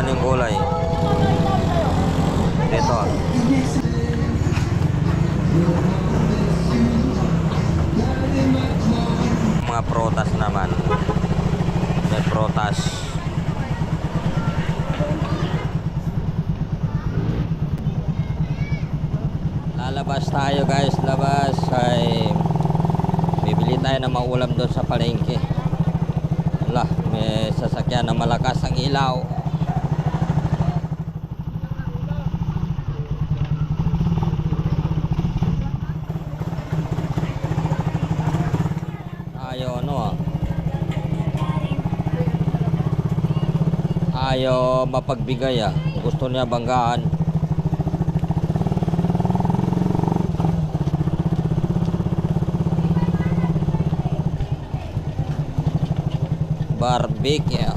naman yung gulay. Dito. Mga prutas naman. May prutas. Lalabas tayo guys, labas ay bibili tayo ng maulam doon sa palengke. Wala, may sasakyan na malakas ang ilaw. Ayaw mapagbigay gusto niya banggaan. Barbecue.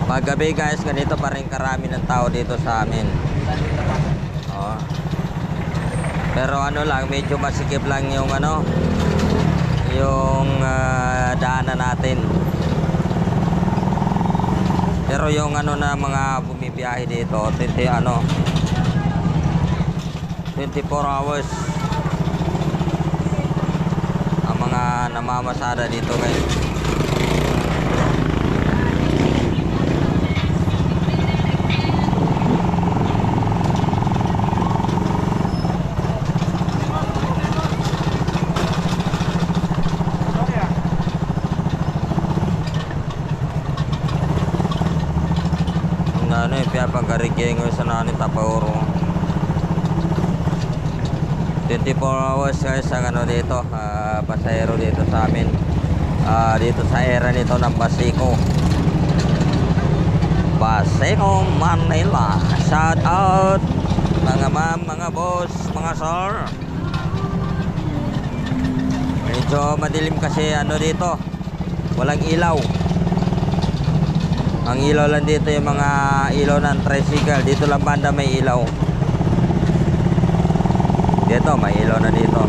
Paggabi guys, ganito pa rin karami ng tao dito sa amin. Pero ano lang, medyo masikip lang yung yung daanan natin. Pero yung na mga bumibiyahe dito, 24 hours ang mga namamasada dito guys. Pia pagkarigeng sa nani Tapauro. 24 hours guys ang dito, pasahero dito sa amin. Dito sa area nito ng Basico, Manila. Shout out mga ma'am, mga boss, mga sir. Medyo madilim kasi dito, walang ilaw. Ang ilaw lang dito yung mga ilaw ng tricycle. Dito lang banda may ilaw. Dito may ilaw na dito.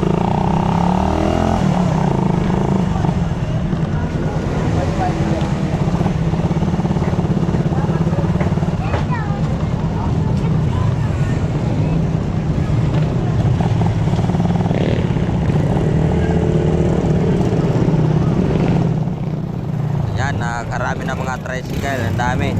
Karami na mga tricycle, ang dami.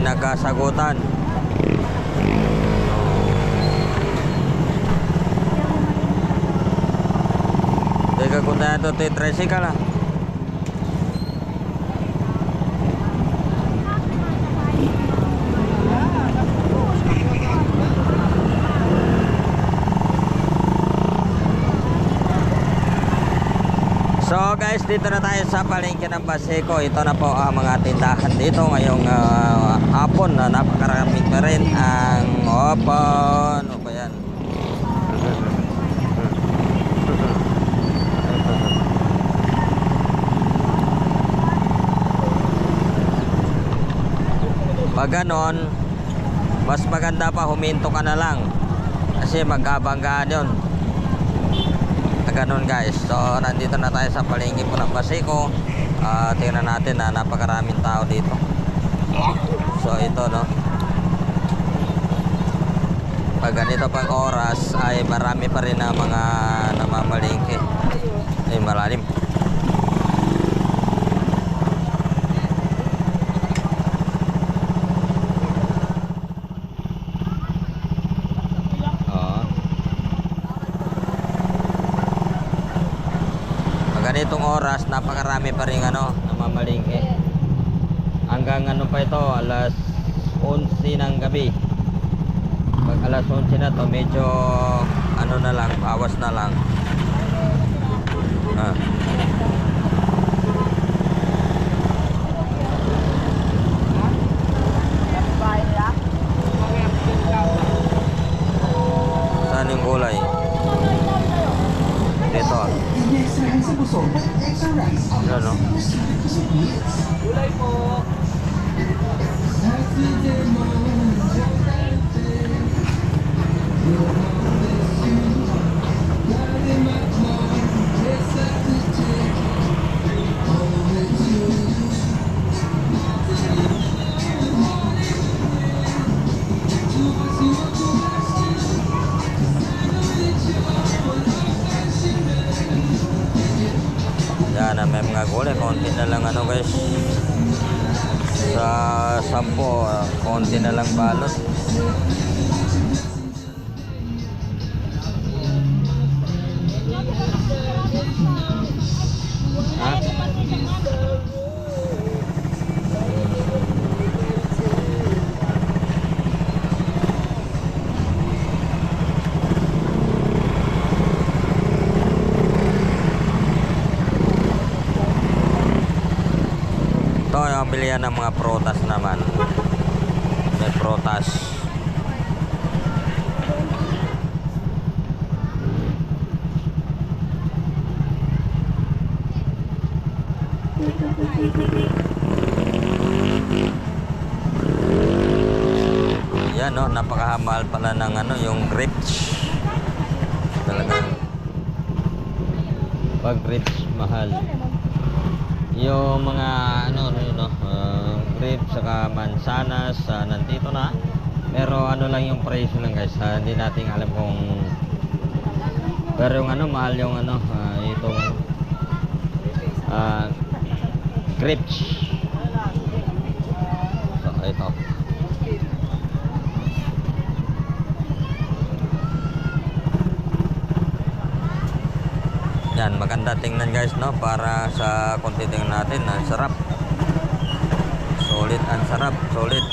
Nagkasagutan. Teka kung tayo ito tricycle So guys, dito na tayo sa palengke ng Basico. Ito na po ang mga tindahan dito ngayong hapon na napakaraming pa rin ang open. Ano ba yan? Pag ganon, mas maganda pa huminto ka na lang kasi magkabanggaan yun. Ganon guys. So nandito na tayo sa palengke po ng Basico. Tingnan natin na napakaraming tao dito. So ito pag ganito pang oras ay marami pa rin na mga namamalengke. ganitong oras napakarami pa rin namamalingke. Hanggang pa ito, alas 11 ng gabi. Pag alas 11 na to, medyo na lang, bawas na lang. Saan yung gulay? Dito. Yan, no? Gulay po. Yan, may mga gulay. Konti na lang guys. Sa 10, konti na lang balot. Ha? Ito yung bilihan ng mga prutas naman. May prutas. Yan, no, napakamahal pala ng yung grapes. Talagang pag grapes mahal. Yung mga grapes saka mansanas nandito na. Pero lang yung presyo lang guys. Hindi natin alam kung pero yung mahal yung itong grapes. So ito. Yan, maganda tingnan guys, no, para sa kung titingnan natin, ang sarap. Solid, ang sarap, solid.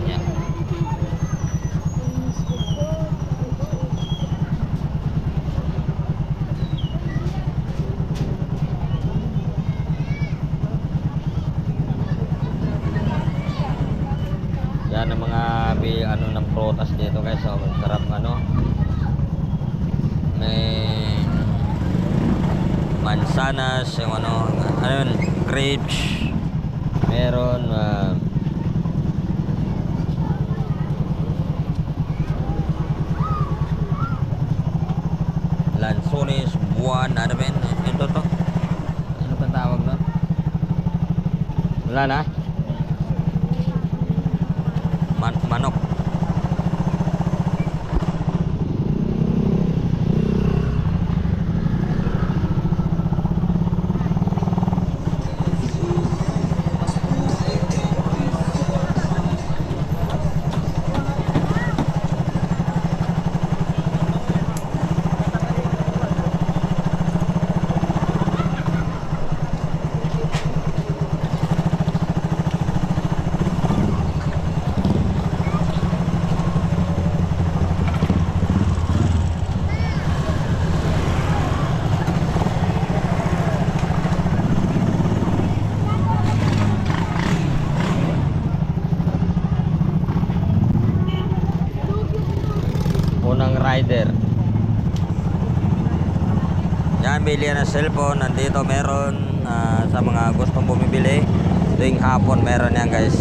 Yan. Yan ang mga ng prutas dito guys. So, sarap may mansanas, yung grapes, meron lansones, buwan, ito to. Ano ba tawag nun? Wala na? Manok. Unang rider. Yan, bili ng cellphone. Nandito meron sa mga gustong bumibili. Tuwing hapon meron yan guys.